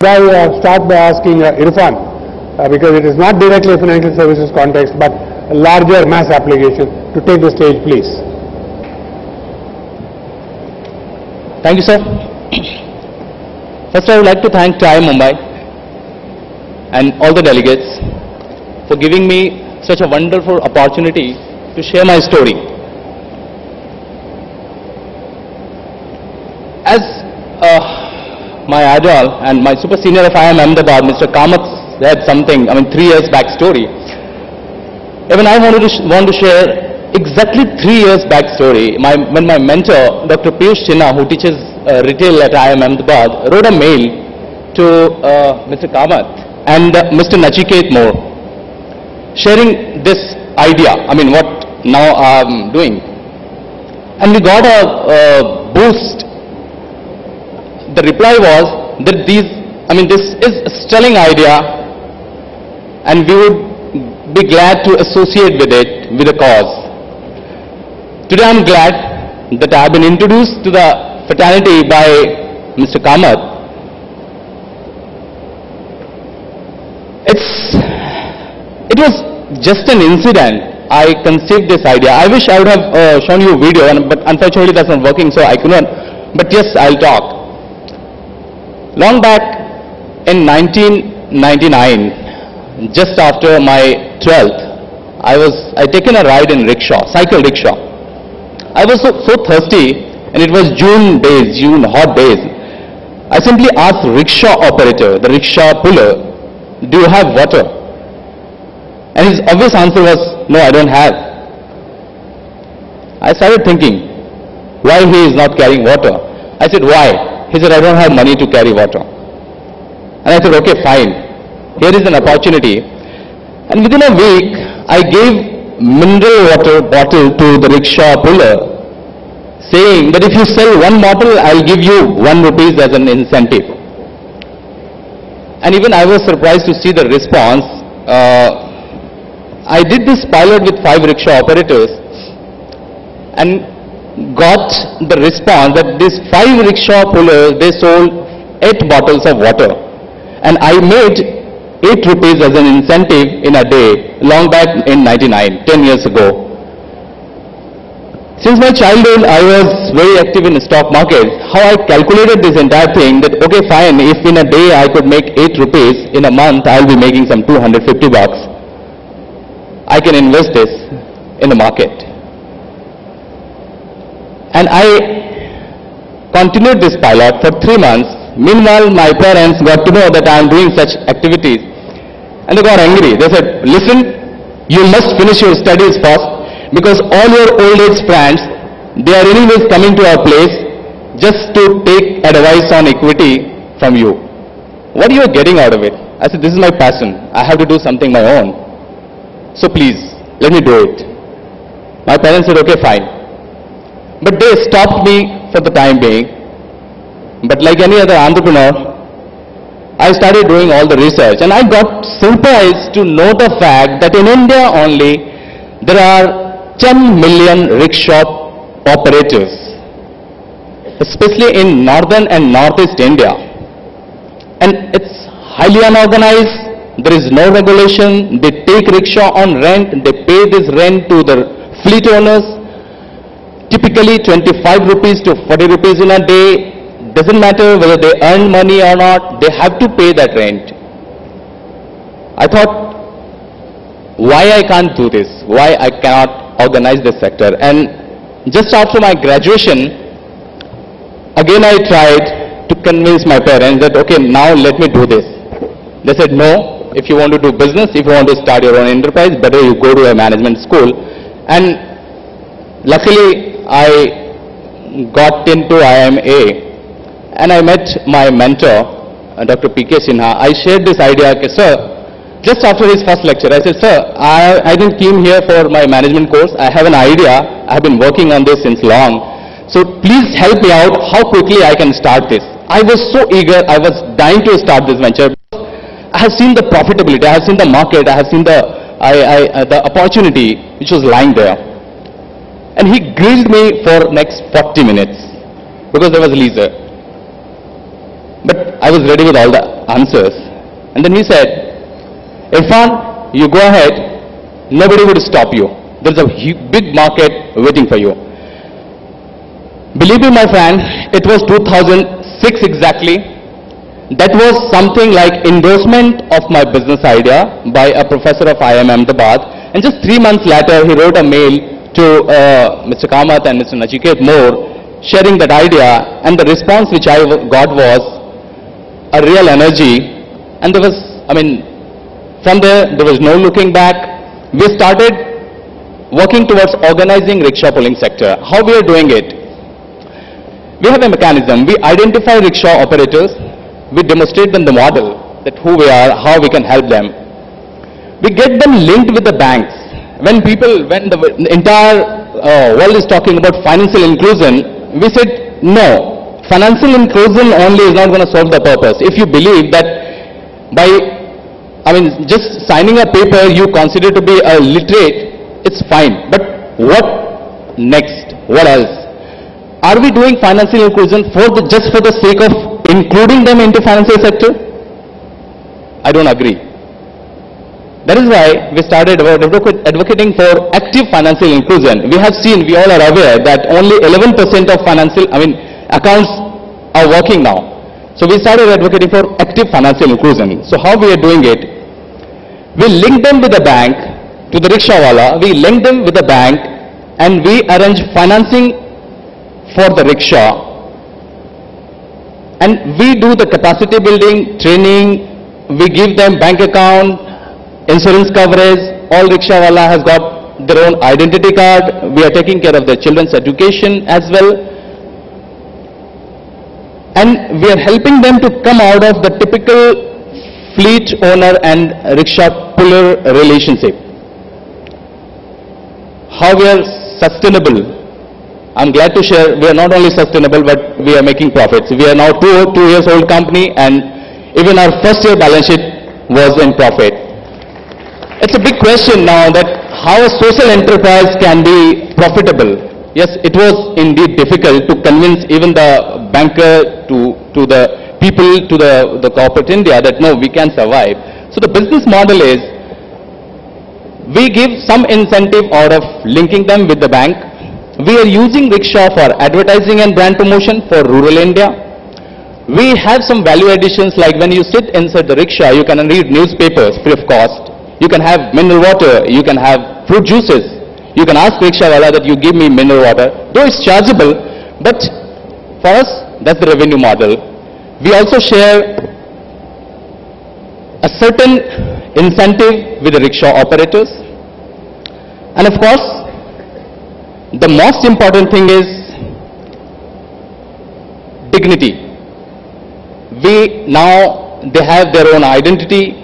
I start by asking Irfan, because it is not directly a financial services context, but a larger mass application, to take the stage, please. Thank you, sir. First, I would like to thank TRI Mumbai and all the delegates for giving me such a wonderful opportunity to share my story. As my idol and my super senior of IIM Ahmedabad, Mr. Kamath, said something, 3 years back story. Even I want to share exactly 3 years back story. When my mentor, Dr. Piyush Sinha, who teaches retail at IIM Ahmedabad, wrote a mail to Mr. Kamath and Mr. Nachiket Moore, sharing this idea, what now I'm doing. And we got a boost. The reply was that this is a sterling idea and we would be glad to associate with it, with a cause. Today I'm glad that I have been introduced to the fraternity by Mr. Kamath. It was just an incident. I conceived this idea. I wish I would have shown you a video, but unfortunately that's not working, so I couldn't. But yes, I'll talk. Long back in 1999, just after my 12th, I taken a ride in rickshaw, cycle rickshaw. I was so thirsty, and it was June hot days. I simply asked rickshaw operator, the rickshaw puller, do you have water? And his obvious answer was, no, I don't have. I started thinking, why he is not carrying water? I said, why? He said, I don't have money to carry water. And I said, okay, fine. Here is an opportunity. And within a week, I gave mineral water bottle to the rickshaw puller, saying that if you sell one bottle, I'll give you 1 rupee as an incentive. And even I was surprised to see the response. I did this pilot with 5 rickshaw operators and got the response that these 5 rickshaw pullers, they sold 8 bottles of water. And I made 8 rupees as an incentive in a day, long back in 99, 10 years ago. Since my childhood, I was very active in the stock market. How I calculated this entire thing, that okay, fine, if in a day I could make 8 rupees, in a month I'll be making some 250 bucks. I can invest this in the market. And I continued this pilot for 3 months. Meanwhile, my parents got to know that I am doing such activities. And they got angry. They said, listen, you must finish your studies first, because all your old age friends, they are anyways coming to our place just to take advice on equity from you. What are you getting out of it? I said, this is my passion. I have to do something my own. So please, let me do it. My parents said, okay, fine. But they stopped me for the time being. But like any other entrepreneur, I started doing all the research, and I got surprised to know the fact that in India only, there are 10 million rickshaw operators, especially in northern and northeast India. And it's highly unorganized. There is no regulation. They take rickshaw on rent. They pay this rent to the fleet owners. Typically 25 rupees to 40 rupees in a day. Doesn't matter whether they earn money or not, they have to pay that rent. I thought, why I can't do this? Why I cannot organize this sector? And just after my graduation, again I tried to convince my parents that, okay, now let me do this. They said, no, if you want to do business, if you want to start your own enterprise, better you go to a management school. And luckily, I got into IIMA. And I met my mentor, Dr. P.K. Sinha. I shared this idea, okay, sir, just after his first lecture, I said, sir, I didn't came here for my management course. I have an idea. I have been working on this since long. So please help me out how quickly I can start this. I was so eager. I was dying to start this venture. I have seen the profitability. I have seen the market. I have seen the opportunity which was lying there. And he grilled me for next 40 minutes because there was leisure. But I was ready with all the answers. And then he said, Irfan, you go ahead, nobody would stop you. There's a big market waiting for you. Believe me, my friend, it was 2006 exactly. That was something like endorsement of my business idea by a professor of IIM Ahmedabad. And just 3 months later, he wrote a mail to Mr. Kamath and Mr. Nachiket Moore, sharing that idea. And the response which I got was a real energy. And there was, from there was no looking back. We started working towards organizing rickshaw pulling sector. How we are doing it? We have a mechanism. We identify rickshaw operators. We demonstrate them the model, that who we are, how we can help them. We get them linked with the banks. When the entire world is talking about financial inclusion, we said, no, financial inclusion only is not going to solve the purpose. If you believe that by, just signing a paper you consider to be a literate, it's fine. But what next? What else? Are we doing financial inclusion just for the sake of including them into financial sector? I don't agree. That is why we started advocating for active financial inclusion. We have seen, we all are aware that only 11% of financial, accounts are working now. So we started advocating for active financial inclusion. So how we are doing it? We link them with the bank, to the rickshawala, we link them with the bank and we arrange financing for the rickshaw. And we do the capacity building, training, we give them bank account, insurance coverage, all rickshawala has got their own identity card, we are taking care of their children's education as well. And we are helping them to come out of the typical fleet owner and rickshaw puller relationship. How we are sustainable. I'm glad to share, we are not only sustainable, but we are making profits. We are now two years old company, and even our first year balance sheet was in profit. It's a big question now that how a social enterprise can be profitable. Yes, it was indeed difficult to convince even the banker, to the people, to the corporate India that no, we can survive. So the business model is, we give some incentive out of linking them with the bank. We are using rickshaw for advertising and brand promotion for rural India. We have some value additions, like when you sit inside the rickshaw, you can read newspapers free of cost. You can have mineral water, you can have fruit juices. You can ask rickshawala that you give me mineral water. Though it's chargeable, but for us, that's the revenue model. We also share a certain incentive with the rickshaw operators. And of course, the most important thing is dignity. They have their own identity.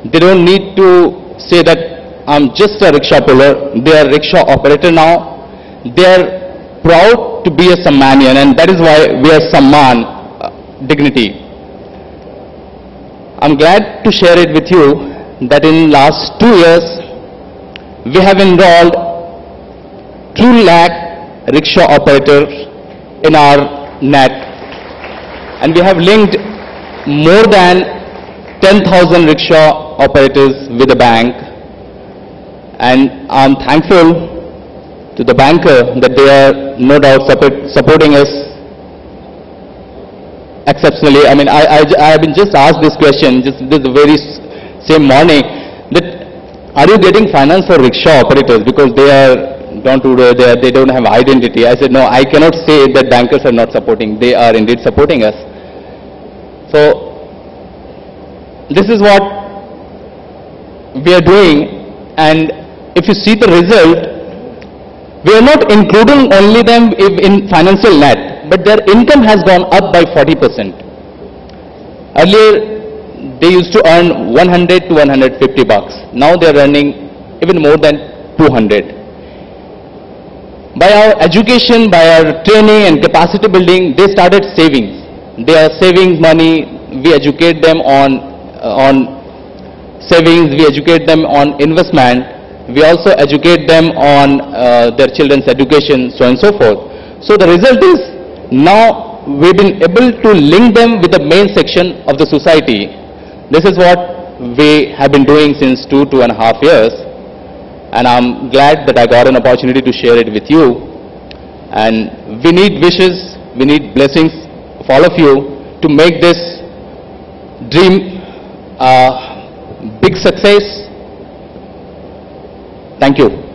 They don't need to say that I'm just a rickshaw puller. They are rickshaw operator now. They are proud to be a Sammanian, and that is why we are Samman, dignity. I'm glad to share it with you that in last 2 years, we have enrolled 2 lakh rickshaw operators in our net, and we have linked more than 10,000 rickshaw operators with the bank. And I'm thankful to the banker that they are no doubt supporting us exceptionally. I have been just asked this question just this very same morning, that are you getting finance for rickshaw operators because they don't have identity? I said, no, I cannot say that bankers are not supporting. They are indeed supporting us. So this is what we are doing, and if you see the result, we are not including only them in financial net, but their income has gone up by 40%. Earlier, they used to earn 100 to 150 bucks. Now they are earning even more than 200. By our education, by our training and capacity building, they started savings. They are saving money. We educate them on savings. We educate them on investment. We also educate them on their children's education, so on and so forth. So the result is, now we've been able to link them with the main section of the society. This is what we have been doing since 2.5 years, and I'm glad that I got an opportunity to share it with you. And we need wishes, we need blessings of all of you to make this dream a big success. Thank you.